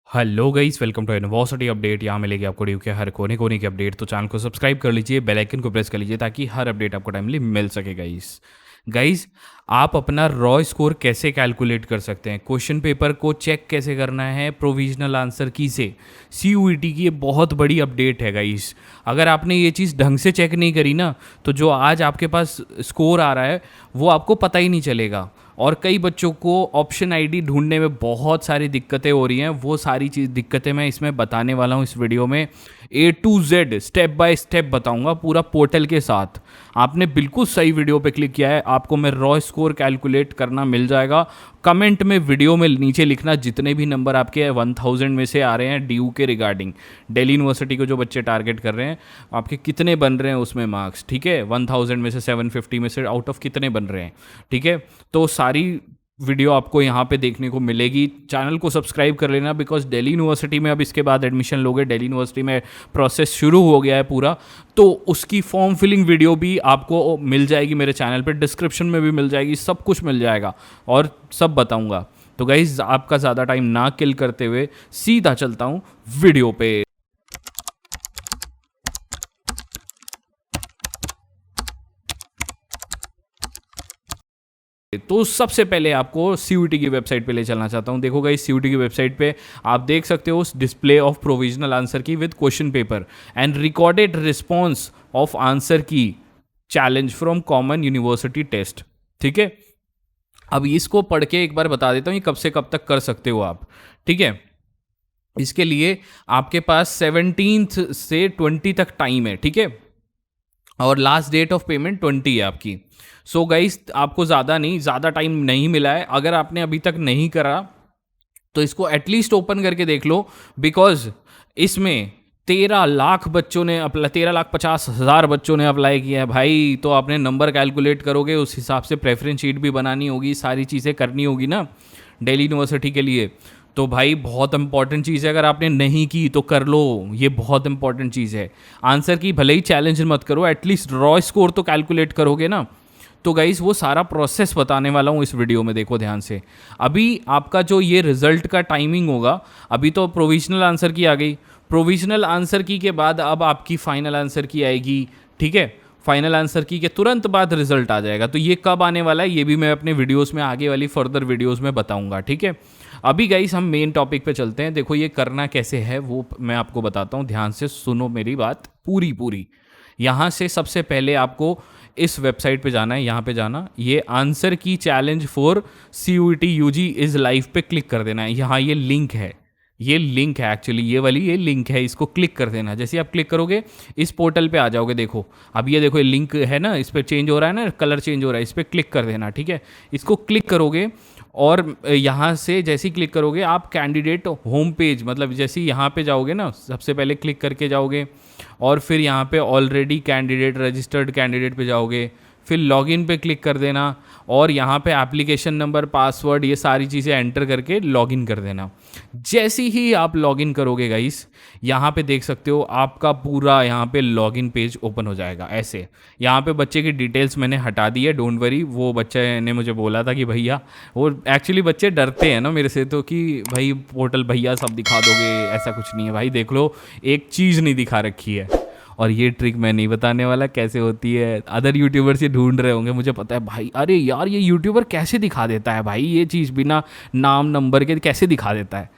Hello guys, welcome to university update. यहाँ मिलेगी आपको ड्यू के हर कोने कोने की अपडेट। तो चैनल को सब्सक्राइब कर लीजिए, बेल आइकन को प्रेस कर लीजिए ताकि हर अपडेट आपको टाइमली मिल सके गाइस आप अपना रॉ स्कोर कैसे कैलकुलेट कर सकते हैं, क्वेश्चन पेपर को चेक कैसे करना है प्रोविजनल आंसर की से, सीयूईटी की ये बहुत बड़ी अपडेट है गाइस। अगर आपने ये चीज़ ढंग से चेक नहीं करी ना, तो जो आज आपके पास स्कोर आ रहा है वो आपको पता ही नहीं चलेगा। और कई बच्चों को ऑप्शन आईडी ढूंढने में बहुत सारी दिक्कतें हो रही हैं। वो सारी चीज़ दिक्कतें मैं इसमें बताने वाला हूँ इस वीडियो में। A to Z step by step बताऊंगा पूरा पोर्टल के साथ। आपने बिल्कुल सही वीडियो पे क्लिक किया है। आपको मैं रॉ स्कोर कैलकुलेट करना मिल जाएगा। कमेंट में वीडियो में नीचे लिखना जितने भी नंबर आपके 1000 में से आ रहे हैं ड्यू के रिगार्डिंग, दिल्ली यूनिवर्सिटी को जो बच्चे टारगेट कर रहे हैं, आपके कितने बन रहे हैं उसमें मार्क्स। ठीक है, 1000 में से 750 में से आउट ऑफ कितने बन रहे हैं। ठीक है, तो सारी वीडियो आपको यहाँ पे देखने को मिलेगी। चैनल को सब्सक्राइब कर लेना, बिकॉज दिल्ली यूनिवर्सिटी में अब इसके बाद एडमिशन लोगे, दिल्ली यूनिवर्सिटी में प्रोसेस शुरू हो गया है पूरा। तो उसकी फॉर्म फिलिंग वीडियो भी आपको मिल जाएगी मेरे चैनल पे, डिस्क्रिप्शन में भी मिल जाएगी, सब कुछ मिल जाएगा और सब बताऊंगा। तो गाइज आपका ज़्यादा टाइम ना किल करते हुए सीधा चलता हूँ वीडियो पे। तो सबसे पहले आपको सीयूईटी की वेबसाइट पे ले चलना चाहता हूँ। देखो गाइस, सीयूईटी की वेबसाइट पे आप देख सकते हो display of provisional answer key with question paper and recorded response of answer key challenge from common university test. ठीक है, अब इसको पढ़ के एक बार बता देता हूँ ये कब से कब तक कर सकते हो आप। ठीक है, इसके लिए आपके पास 17 से 20 तक टाइम है। ठीक है, और लास्ट डेट ऑफ पेमेंट 20 है आपकी। सो गाइस आपको ज़्यादा टाइम नहीं मिला है। अगर आपने अभी तक नहीं करा तो इसको एटलीस्ट ओपन करके देख लो, बिकॉज इसमें 13 लाख बच्चों ने 13,50,000 बच्चों ने अप्लाई किया है भाई। तो आपने नंबर कैलकुलेट करोगे, उस हिसाब से प्रेफरेंस शीट भी बनानी होगी, सारी चीज़ें करनी होगी ना दिल्ली यूनिवर्सिटी के लिए। तो भाई बहुत इंपॉर्टेंट चीज़ है, अगर आपने नहीं की तो कर लो, ये बहुत इंपॉर्टेंट चीज़ है। आंसर की भले ही चैलेंज मत करो, एटलीस्ट रॉ स्कोर तो कैलकुलेट करोगे ना। तो गाइस वो सारा प्रोसेस बताने वाला हूँ इस वीडियो में, देखो ध्यान से। अभी आपका जो ये रिजल्ट का टाइमिंग होगा, अभी तो प्रोविजनल आंसर की आ गई, प्रोविजनल आंसर की के बाद अब आपकी फाइनल आंसर की आएगी। ठीक है, फाइनल आंसर की के तुरंत बाद रिजल्ट आ जाएगा। तो ये कब आने वाला है ये भी मैं अपने वीडियोस में, आगे वाली फर्दर वीडियोस में बताऊंगा। ठीक है, अभी गाइस हम मेन टॉपिक पे चलते हैं। देखो ये करना कैसे है वो मैं आपको बताता हूँ, ध्यान से सुनो मेरी बात पूरी पूरी। यहाँ से सबसे पहले आपको इस वेबसाइट पे जाना है, यहाँ पे जाना, ये answer key challenge for CUET UG is live पे क्लिक कर देना है। यहाँ ये लिंक है, ये लिंक है एक्चुअली, ये वाली ये लिंक है, इसको क्लिक कर देना। जैसे आप क्लिक करोगे इस पोर्टल पे आ जाओगे। देखो अब ये देखो ये लिंक है ना, इस पर चेंज हो रहा है ना, कलर चेंज हो रहा है, इस पर क्लिक कर देना। ठीक है, इसको क्लिक करोगे और यहाँ से जैसे ही क्लिक करोगे आप कैंडिडेट होम पेज, मतलब जैसे ही यहाँ पे जाओगे ना, सबसे पहले क्लिक करके जाओगे और फिर यहाँ पे ऑलरेडी कैंडिडेट रजिस्टर्ड कैंडिडेट पे जाओगे, फिर लॉगिन पे क्लिक कर देना और यहाँ पे एप्लीकेशन नंबर, पासवर्ड, ये सारी चीज़ें एंटर करके लॉगिन कर देना। जैसे ही आप लॉगिन करोगे गाइस, यहाँ पे देख सकते हो आपका पूरा यहाँ पे लॉगिन पेज ओपन हो जाएगा ऐसे। यहाँ पे बच्चे की डिटेल्स मैंने हटा दी है, डोंट वरी। वो बच्चे ने मुझे बोला था कि भैया, वो एक्चुअली बच्चे डरते हैं ना मेरे से, तो कि भाई पोर्टल भैया सब दिखा दोगे, ऐसा कुछ नहीं है भाई। देख लो एक चीज़ नहीं दिखा रखी है, और ये ट्रिक मैं नहीं बताने वाला कैसे होती है। अदर यूट्यूबर्स ये ढूंढ रहे होंगे, मुझे पता है भाई, अरे यार ये यूट्यूबर कैसे दिखा देता है भाई ये चीज़ बिना नाम नंबर के कैसे दिखा देता है।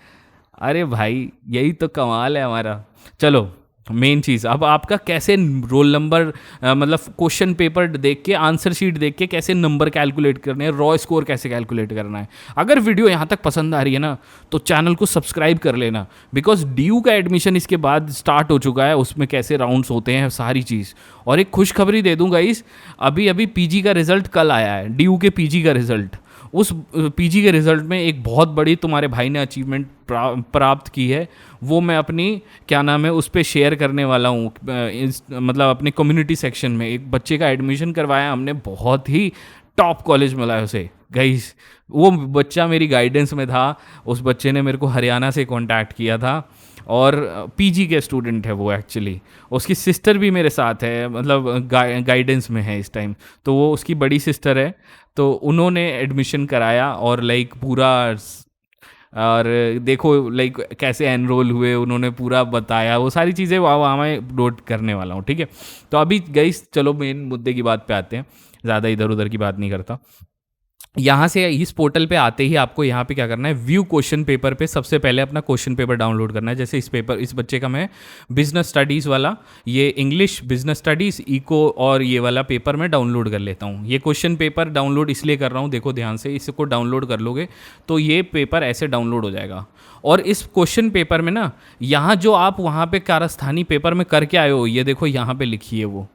अरे भाई यही तो कमाल है हमारा। चलो मेन चीज़, अब आपका कैसे रोल नंबर, मतलब क्वेश्चन पेपर देख के, आंसर शीट देख के कैसे नंबर कैलकुलेट करने हैं, रॉ स्कोर कैसे कैलकुलेट करना है। अगर वीडियो यहाँ तक पसंद आ रही है ना तो चैनल को सब्सक्राइब कर लेना, बिकॉज ड्यू का एडमिशन इसके बाद स्टार्ट हो चुका है, उसमें कैसे राउंड्स होते हैं सारी चीज़। और एक खुशखबरी दे दूंगा इस, अभी अभी पीजी का रिजल्ट कल आया है, ड्यू के पीजी का रिजल्ट। उस पीजी के रिज़ल्ट में एक बहुत बड़ी तुम्हारे भाई ने अचीवमेंट प्राप्त की है, वो मैं अपनी क्या नाम है उस पर शेयर करने वाला हूँ। मतलब अपने कम्युनिटी सेक्शन में एक बच्चे का एडमिशन करवाया हमने, बहुत ही टॉप कॉलेज मिला है उसे गाइस। वो बच्चा मेरी गाइडेंस में था, उस बच्चे ने मेरे को हरियाणा से कांटेक्ट किया था और पीजी के स्टूडेंट है वो एक्चुअली। उसकी सिस्टर भी मेरे साथ है, मतलब गाइडेंस में है इस टाइम, तो वो उसकी बड़ी सिस्टर है। तो उन्होंने एडमिशन कराया और लाइक पूरा और देखो लाइक कैसे एनरोल हुए, उन्होंने पूरा बताया, वो सारी चीज़ें वहाँ मैं नोट करने वाला हूँ, ठीक है। तो अभी गाइस चलो मेन मुद्दे की बात पे आते हैं, ज़्यादा इधर उधर की बात नहीं करता। यहाँ से इस पोर्टल पे आते ही आपको यहाँ पे क्या करना है, व्यू क्वेश्चन पेपर पे सबसे पहले अपना क्वेश्चन पेपर डाउनलोड करना है। जैसे इस बच्चे का मैं बिजनेस स्टडीज़ वाला, ये इंग्लिश बिजनेस स्टडीज़ इको और ये वाला पेपर मैं डाउनलोड कर लेता हूँ। ये क्वेश्चन पेपर डाउनलोड इसलिए कर रहा हूँ, देखो ध्यान से, इसको डाउनलोड कर लोगे तो ये पेपर ऐसे डाउनलोड हो जाएगा। और इस क्वेश्चन पेपर में ना, यहाँ जो आप वहाँ पे कारस्थानी पेपर में करके आए हो, ये देखो यहाँ पे लिखिए, वो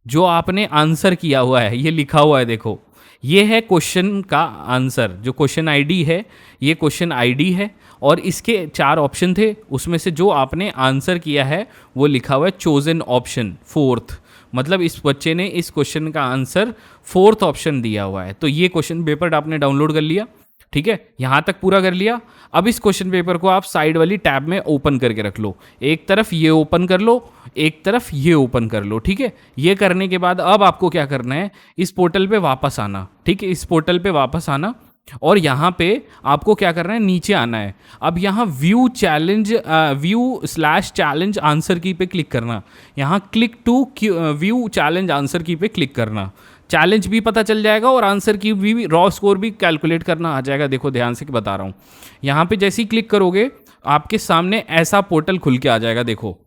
जो आपने आंसर किया हुआ है ये लिखा हुआ है, देखो ये है क्वेश्चन का आंसर, जो क्वेश्चन आईडी है ये क्वेश्चन आईडी है, और इसके 4 ऑप्शन थे, उसमें से जो आपने आंसर किया है वो लिखा हुआ है चोजन ऑप्शन 4th, मतलब इस बच्चे ने इस क्वेश्चन का आंसर 4th ऑप्शन दिया हुआ है। तो ये क्वेश्चन पेपर आपने डाउनलोड कर लिया, ठीक है, यहाँ तक पूरा कर लिया। अब इस क्वेश्चन पेपर को आप साइड वाली टैब में ओपन करके रख लो, एक तरफ ये ओपन कर लो, एक तरफ ये ओपन कर लो, ठीक है। ये करने के बाद अब आपको क्या करना है, इस पोर्टल पे वापस आना, ठीक है, इस पोर्टल पे वापस आना, और यहाँ पे आपको क्या करना है, नीचे आना है। अब यहाँ व्यू/चैलेंज आंसर की पे क्लिक करना, यहाँ click to view challenge answer key पे क्लिक करना। चैलेंज भी पता चल जाएगा और आंसर की भी रॉ स्कोर भी कैलकुलेट करना आ जाएगा। देखो ध्यान से बता रहा हूँ, यहाँ पे जैसे ही क्लिक करोगे आपके सामने ऐसा पोर्टल खुल के आ जाएगा, देखो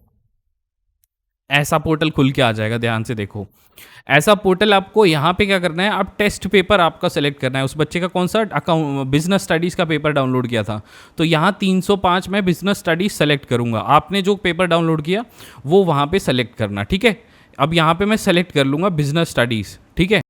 ऐसा पोर्टल खुल के आ जाएगा, ध्यान से देखो ऐसा पोर्टल। आपको यहाँ पे क्या करना है, आप टेस्ट पेपर आपका सेलेक्ट करना है। उस बच्चे का कौन सा अकाउंट बिजनेस स्टडीज़ का पेपर डाउनलोड किया था, तो यहाँ 305 में बिजनेस स्टडीज़ सेलेक्ट करूँगा। आपने जो पेपर डाउनलोड किया वो वहाँ पे सेलेक्ट करना, ठीक है। अब यहाँ पे मैं सेलेक्ट कर लूँगा बिजनेस स्टडीज़, ठीक है।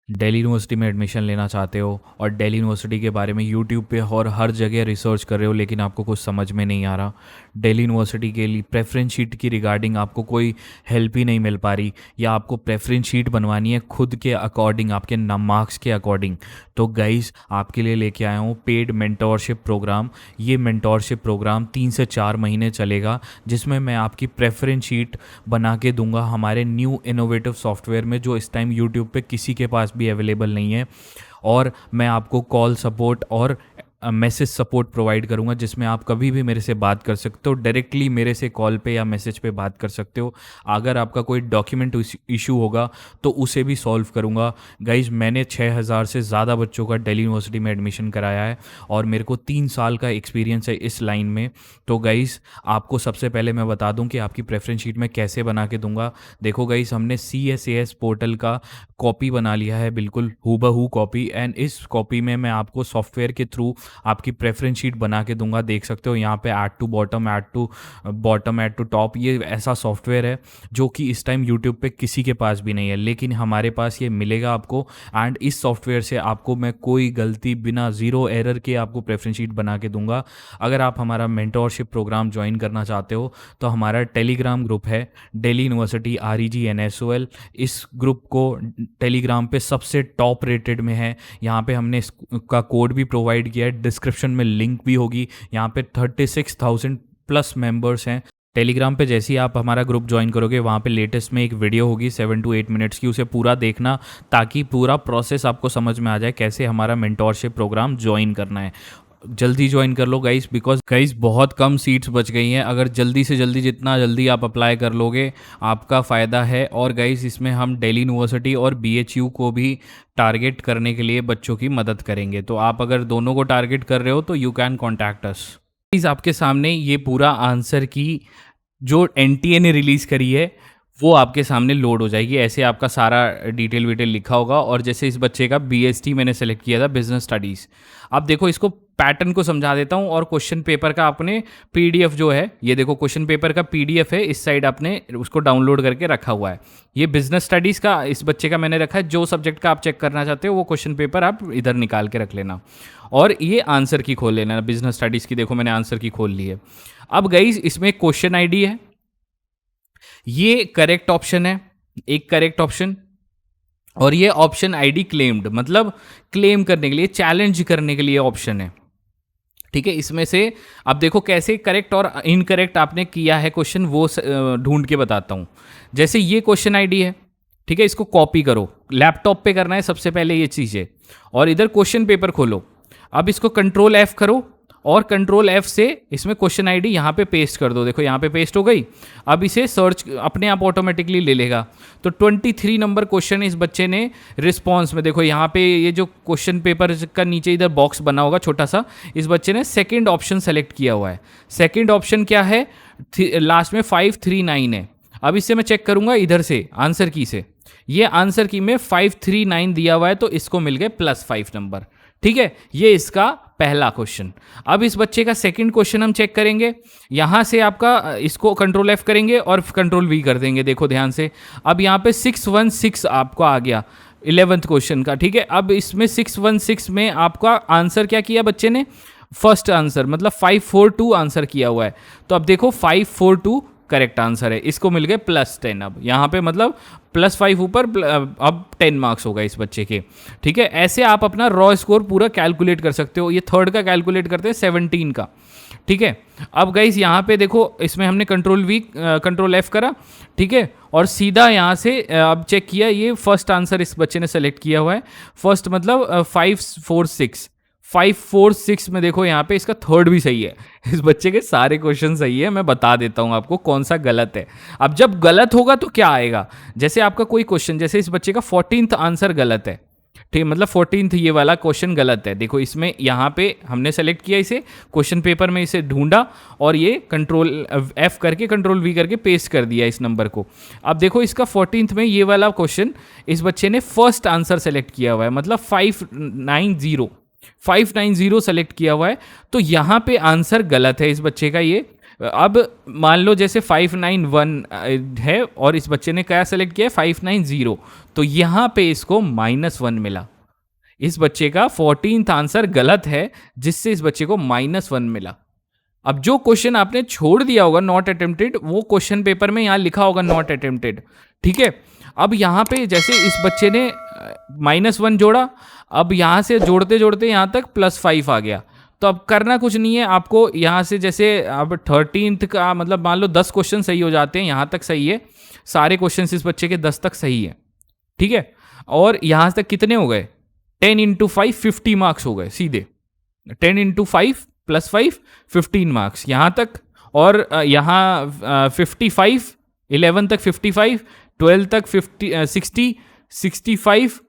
दिल्ली यूनिवर्सिटी में एडमिशन लेना चाहते हो और दिल्ली यूनिवर्सिटी के बारे में यूट्यूब पे और हर जगह रिसर्च कर रहे हो, लेकिन आपको कुछ समझ में नहीं आ रहा, दिल्ली यूनिवर्सिटी के लिए प्रेफरेंस शीट की रिगार्डिंग आपको कोई हेल्प ही नहीं मिल पा रही, या आपको प्रेफरेंस शीट बनवानी है खुद के अकॉर्डिंग, आपके मार्क्स के अकॉर्डिंग, तो गाइस आपके लिए लेके आया हूँ पेड मेंटोरशिप प्रोग्राम। ये मेंटोरशिप प्रोग्राम 3 से 4 महीने चलेगा, जिसमें मैं आपकी प्रेफरेंस शीट बना के दूंगा हमारे न्यू इनोवेटिव सॉफ्टवेयर में, जो इस टाइम यूट्यूब पे किसी के पास भी अवेलेबल नहीं है। और मैं आपको कॉल सपोर्ट और मैसेज सपोर्ट प्रोवाइड करूंगा, जिसमें आप कभी भी मेरे से बात कर सकते हो, डायरेक्टली मेरे से कॉल पे या मैसेज पे बात कर सकते हो। अगर आपका कोई डॉक्यूमेंट इशू होगा तो उसे भी सॉल्व करूंगा। गाइज मैंने 6000 से ज़्यादा बच्चों का दिल्ली यूनिवर्सिटी में एडमिशन कराया है और मेरे को 3 साल का एक्सपीरियंस है इस लाइन में। तो गाइज आपको सबसे पहले मैं बता दूं कि आपकी प्रेफरेंस शीट मैं कैसे बना के दूंगा। देखो गाइज हमने CSAS पोर्टल का कॉपी बना लिया है, बिल्कुल हूबहू कॉपी, एंड इस कॉपी में मैं आपको सॉफ्टवेयर के थ्रू आपकी प्रेफरेंस शीट बना के दूंगा। देख सकते हो यहाँ पे add to bottom, add to top, ये ऐसा सॉफ्टवेयर है जो कि इस टाइम यूट्यूब पे किसी के पास भी नहीं है, लेकिन हमारे पास ये मिलेगा आपको। एंड इस सॉफ्टवेयर से आपको मैं कोई गलती बिना ज़ीरो एरर के आपको प्रेफरेंस शीट बना के दूंगा। अगर आप हमारा मेंटोरशिप प्रोग्राम ज्वाइन करना चाहते हो तो हमारा टेलीग्राम ग्रुप है दिल्ली यूनिवर्सिटी REG NSOL। इस ग्रुप को टेलीग्राम पे सबसे टॉप रेटेड में है। यहाँ पे हमने इसका कोड भी प्रोवाइड किया है, डिस्क्रिप्शन में लिंक भी होगी। यहाँ पे 36,000 प्लस मेंबर्स हैं टेलीग्राम पे। जैसे ही आप हमारा ग्रुप ज्वाइन करोगे वहाँ पे लेटेस्ट में एक वीडियो होगी 7 to 8 मिनट्स की, उसे पूरा देखना ताकि पूरा प्रोसेस आपको समझ में आ जाए कैसे हमारा मेंटोरशिप प्रोग्राम ज्वाइन करना है। जल्दी ज्वाइन कर लो गाइस, बिकॉज गाइस बहुत कम सीट्स बच गई हैं। अगर जल्दी से जल्दी, जितना जल्दी आप अप्लाई कर लोगे आपका फ़ायदा है। और गाइस इसमें हम दिल्ली यूनिवर्सिटी और BHU को भी टारगेट करने के लिए बच्चों की मदद करेंगे। तो आप अगर दोनों को टारगेट कर रहे हो तो you can contact us. Guys आपके सामने ये पूरा आंसर की जो NTA ने रिलीज़ करी है वो आपके सामने लोड हो जाएगी। ऐसे आपका सारा डिटेल लिखा होगा। और जैसे इस बच्चे का BST मैंने सेलेक्ट किया था, बिजनेस स्टडीज़। अब देखो इसको पैटर्न को समझा देता हूँ, और क्वेश्चन पेपर का आपने PDF जो है, ये देखो क्वेश्चन पेपर का PDF है, इस साइड आपने उसको डाउनलोड करके रखा हुआ है। ये बिजनेस स्टडीज़ का इस बच्चे का मैंने रखा है। जो सब्जेक्ट का आप चेक करना चाहते हो वो क्वेश्चन पेपर आप इधर निकाल के रख लेना, और ये आंसर की खोल लेना। बिजनेस स्टडीज़ की देखो मैंने आंसर की खोल ली है। अब गाइस इसमें क्वेश्चन ID है, ये करेक्ट ऑप्शन है, एक करेक्ट ऑप्शन, और ये ऑप्शन ID क्लेम्ड, मतलब क्लेम करने के लिए, चैलेंज करने के लिए ऑप्शन है, ठीक है। इसमें से अब देखो कैसे करेक्ट और इनकरेक्ट आपने किया है क्वेश्चन, वो ढूंढ के बताता हूँ। जैसे ये क्वेश्चन ID है, ठीक है, इसको कॉपी करो, लैपटॉप पे करना है सबसे पहले ये चीज़ें, और इधर क्वेश्चन पेपर खोलो। अब इसको Ctrl F करो और कंट्रोल F से इसमें क्वेश्चन आईडी यहाँ पे पेस्ट कर दो। देखो यहाँ पे पेस्ट हो गई। अब इसे सर्च अपने आप ऑटोमेटिकली ले लेगा। तो 23 नंबर क्वेश्चन इस बच्चे ने रिस्पॉन्स में, देखो यहाँ पे ये जो क्वेश्चन पेपर का नीचे इधर बॉक्स बना होगा छोटा सा, इस बच्चे ने सेकेंड ऑप्शन सेलेक्ट किया हुआ है। सेकेंड ऑप्शन क्या है, लास्ट में 539 है। अब इससे मैं चेक करूंगा इधर से आंसर की से, ये आंसर की में 539 दिया हुआ है, तो इसको मिल गए +5 नंबर। ठीक है, ये इसका पहला क्वेश्चन। अब इस बच्चे का सेकंड क्वेश्चन हम चेक करेंगे। यहां से आपका इसको कंट्रोल F करेंगे और कंट्रोल V कर देंगे। देखो ध्यान से, अब यहाँ पे 616 आपको आ गया 11th क्वेश्चन का। ठीक है, अब इसमें 616 में आपका आंसर क्या किया बच्चे ने, फर्स्ट आंसर मतलब 542 आंसर किया हुआ है। तो अब देखो 542 करेक्ट आंसर है, इसको मिल गए +10। अब यहाँ पे मतलब +5 ऊपर, अब 10 मार्क्स होगा इस बच्चे के। ठीक है, ऐसे आप अपना रॉ स्कोर पूरा कैलकुलेट कर सकते हो। ये थर्ड का कैलकुलेट करते हैं 17 का। ठीक है, अब गाइस यहाँ पे देखो, इसमें हमने कंट्रोल F करा। ठीक है, और सीधा यहाँ से अब चेक किया, ये फर्स्ट आंसर इस बच्चे ने सेलेक्ट किया हुआ है। फर्स्ट मतलब 546 में देखो यहाँ पे इसका थर्ड भी सही है। इस बच्चे के सारे क्वेश्चन सही है। मैं बता देता हूँ आपको कौन सा गलत है। अब जब गलत होगा तो क्या आएगा, जैसे आपका कोई क्वेश्चन, जैसे इस बच्चे का 14th आंसर गलत है। ठीक, मतलब 14th ये वाला क्वेश्चन गलत है। देखो इसमें यहाँ पे हमने सेलेक्ट किया इसे, क्वेश्चन पेपर में इसे ढूंढा और ये कंट्रोल F करके कंट्रोल V करके पेस्ट कर दिया इस नंबर को। अब देखो इसका 14th में ये वाला क्वेश्चन इस बच्चे ने फर्स्ट आंसर सेलेक्ट किया हुआ है, मतलब 590 सेलेक्ट किया हुआ है। तो यहाँ पे आंसर गलत है इस बच्चे का ये। अब मान लो जैसे 591 है और इस बच्चे ने क्या सेलेक्ट किया है, 590, तो यहाँ पे इसको -1 मिला। इस बच्चे का 14th आंसर गलत है, जिससे इस बच्चे को -1 मिला। अब जो क्वेश्चन आपने छोड़ दिया होगा नॉट अटेम्प्टेड, वो क्वेश्चन पेपर में यहाँ लिखा होगा नॉट अटेम्प्टेड। ठीक है, अब यहाँ पे जैसे इस बच्चे ने -1 जोड़ा, अब यहाँ से जोड़ते जोड़ते यहाँ तक +5 आ गया। तो अब करना कुछ नहीं है आपको, यहाँ से जैसे अब 13th का मतलब मान लो 10 क्वेश्चन सही हो जाते हैं, यहाँ तक सही है, सारे क्वेश्चन इस बच्चे के 10 तक सही है। ठीक है, और यहाँ तक कितने हो गए, 10 × 5 50 मार्क्स हो गए सीधे। 10 × 5 +5 15 मार्क्स यहाँ तक। और यहाँ 55, 11 तक 55, 12 तक 60, 65,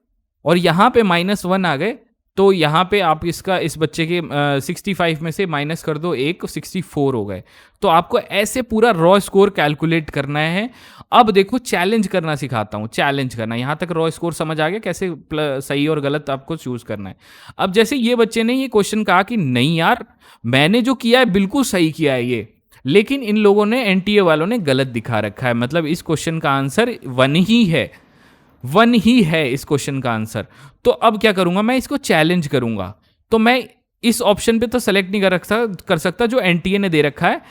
और यहाँ पे -1 आ गए। तो यहाँ पे आप इसका इस बच्चे के 65 में से माइनस कर दो 1, 64 हो गए। तो आपको ऐसे पूरा रॉ स्कोर कैलकुलेट करना है। अब देखो चैलेंज करना सिखाता हूँ, चैलेंज करना। यहाँ तक रॉ स्कोर समझ आ गया कैसे सही और गलत आपको चूज करना है। अब जैसे ये बच्चे ने ये क्वेश्चन कहा कि नहीं यार, मैंने जो किया है बिल्कुल सही किया है ये, लेकिन इन लोगों ने NTA वालों ने गलत दिखा रखा है, मतलब इस क्वेश्चन का आंसर 1 ही है, 1 ही है इस क्वेश्चन का आंसर। तो अब क्या करूंगा, मैं इसको चैलेंज करूंगा। तो मैं इस ऑप्शन पे तो सेलेक्ट नहीं कर सकता जो NTA ने दे रखा है।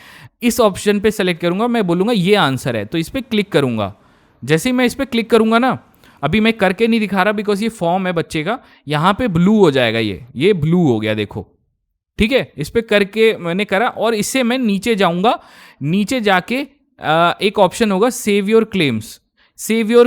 इस ऑप्शन पे सेलेक्ट करूंगा, मैं बोलूंगा ये आंसर है, तो इस पर क्लिक करूंगा। जैसे ही मैं इस पर क्लिक करूंगा ना, अभी मैं करके नहीं दिखा रहा बिकॉज ये फॉर्म है बच्चे का, यहाँ पे ब्लू हो जाएगा, ये ब्लू हो गया देखो। ठीक है, इस पर करके मैंने करा और इससे मैं नीचे जाऊंगा। नीचे जाके एक ऑप्शन होगा सेव योर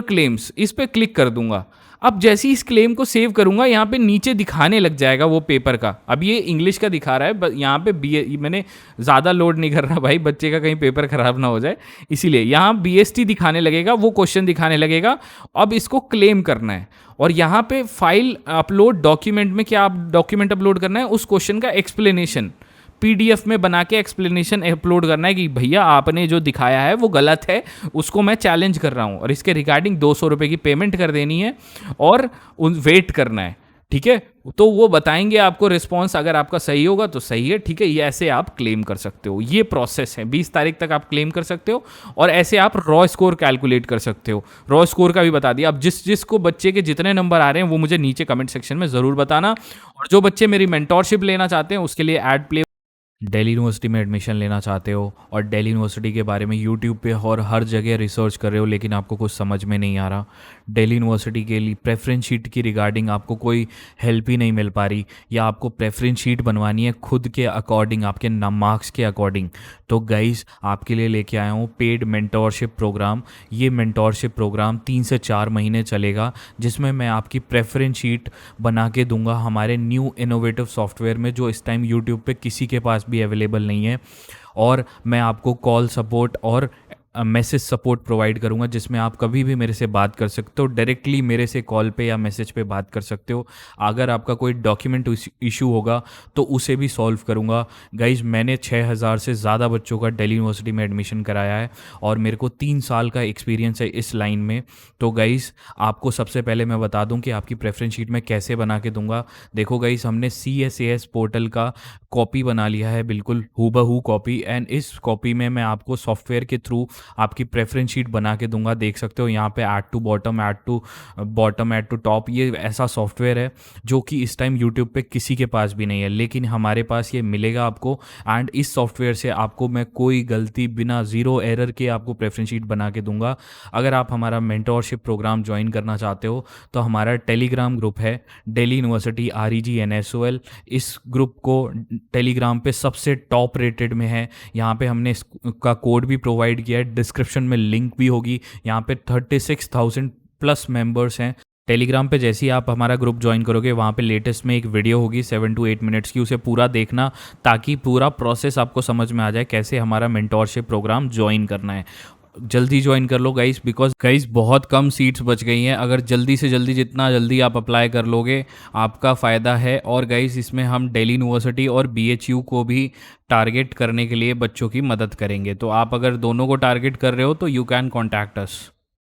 क्लेम्स, इस पर क्लिक कर दूंगा। अब जैसे ही इस क्लेम को सेव करूंगा, यहाँ पे नीचे दिखाने लग जाएगा वो पेपर का। अब ये इंग्लिश का दिखा रहा है, यहाँ पे मैंने ज़्यादा लोड नहीं कर रहा भाई, बच्चे का कहीं पेपर खराब ना हो जाए, इसीलिए यहाँ BST दिखाने लगेगा, वो क्वेश्चन दिखाने लगेगा। अब इसको क्लेम करना है और यहाँ पे फाइल अपलोड डॉक्यूमेंट में क्या आप डॉक्यूमेंट अपलोड करना है, उस क्वेश्चन का एक्सप्लेनेशन PDF में बना के एक्सप्लेनेशन अपलोड करना है कि भैया आपने जो दिखाया है वो गलत है, उसको मैं चैलेंज कर रहा हूँ और इसके रिगार्डिंग 200 रुपये की पेमेंट कर देनी है और वेट करना है। ठीक है, तो वो बताएंगे आपको रिस्पॉन्स, अगर आपका सही होगा तो सही है। ठीक है, ये ऐसे आप क्लेम कर सकते हो, ये प्रोसेस है। 20 तारीख तक आप क्लेम कर सकते हो और ऐसे आप रॉ स्कोर कैलकुलेट कर सकते हो। रॉ स्कोर का भी बता दिया। अब जिसको बच्चे के जितने नंबर आ रहे हैं वो मुझे नीचे कमेंट सेक्शन में ज़रूर बताना। और जो बच्चे मेरी मेंटोरशिप लेना चाहते हैं उसके लिए ऐड प्ले दिल्ली यूनिवर्सिटी में एडमिशन लेना चाहते हो और दिल्ली यूनिवर्सिटी के बारे में यूट्यूब पे और हर जगह रिसर्च कर रहे हो लेकिन आपको कुछ समझ में नहीं आ रहा, दिल्ली यूनिवर्सिटी के लिए प्रेफरेंस शीट की रिगार्डिंग आपको कोई हेल्प ही नहीं मिल पा रही, या आपको प्रेफरेंस शीट बनवानी है खुद के अकॉर्डिंग, आपके मार्क्स के अकॉर्डिंग, तो गाइस आपके लिए लेके आया हूँ पेड मेंटोरशिप प्रोग्राम। ये मेंटोरशिप प्रोग्राम 3 से 4 महीने चलेगा, जिसमें मैं आपकी प्रेफरेंस शीट बना के दूंगा हमारे न्यू इनोवेटिव सॉफ्टवेयर में, जो इस टाइम यूट्यूब पे किसी के पास भी अवेलेबल नहीं है। और मैं आपको कॉल सपोर्ट और मैसेज सपोर्ट प्रोवाइड करूंगा, जिसमें आप कभी भी मेरे से बात कर सकते हो, डायरेक्टली मेरे से कॉल पे या मैसेज पे बात कर सकते हो। अगर आपका कोई डॉक्यूमेंट इशू होगा तो उसे भी सॉल्व करूंगा। गाइज मैंने 6000 से ज़्यादा बच्चों का दिल्ली यूनिवर्सिटी में एडमिशन कराया है और मेरे को 3 साल का एक्सपीरियंस है इस लाइन में। तो गाइज आपको सबसे पहले मैं बता दूं कि आपकी प्रेफरेंस शीट मैं कैसे बना के दूंगा। देखो गाइज हमने CSAS पोर्टल का कॉपी बना लिया है, बिल्कुल हूबहू कॉपी, एंड इस कॉपी में मैं आपको सॉफ्टवेयर के थ्रू आपकी प्रेफरेंस शीट बना के दूंगा। देख सकते हो यहाँ पे add to bottom, add to top, ये ऐसा सॉफ्टवेयर है जो कि इस टाइम यूट्यूब पे किसी के पास भी नहीं है, लेकिन हमारे पास ये मिलेगा आपको। एंड इस सॉफ्टवेयर से आपको मैं कोई गलती बिना ज़ीरो एरर के आपको प्रेफरेंस शीट बना के दूंगा। अगर आप हमारा मेंटोरशिप प्रोग्राम ज्वाइन करना चाहते हो तो हमारा टेलीग्राम ग्रुप है दिल्ली यूनिवर्सिटी REG NSOL। इस ग्रुप को टेलीग्राम पे सबसे टॉप रेटेड में है। यहाँ पे हमने इसका कोड भी प्रोवाइड किया है, डिस्क्रिप्शन में लिंक भी होगी। यहाँ पे 36,000 प्लस मेंबर्स हैं टेलीग्राम पे। जैसे ही आप हमारा ग्रुप ज्वाइन करोगे वहाँ पे लेटेस्ट में एक वीडियो होगी 7 to 8 मिनट्स की, उसे पूरा देखना ताकि पूरा प्रोसेस आपको समझ में आ जाए कैसे हमारा मेंटोरशिप प्रोग्राम ज्वाइन करना है। जल्दी ज्वाइन कर लो गाइस, बिकॉज गाइस बहुत कम सीट्स बच गई हैं। अगर जल्दी से जल्दी, जितना जल्दी आप अप्लाई कर लोगे आपका फ़ायदा है। और गाइस इसमें हम दिल्ली यूनिवर्सिटी और BHU को भी टारगेट करने के लिए बच्चों की मदद करेंगे। तो आप अगर दोनों को टारगेट कर रहे हो तो यू कैन कॉन्टैक्ट अस।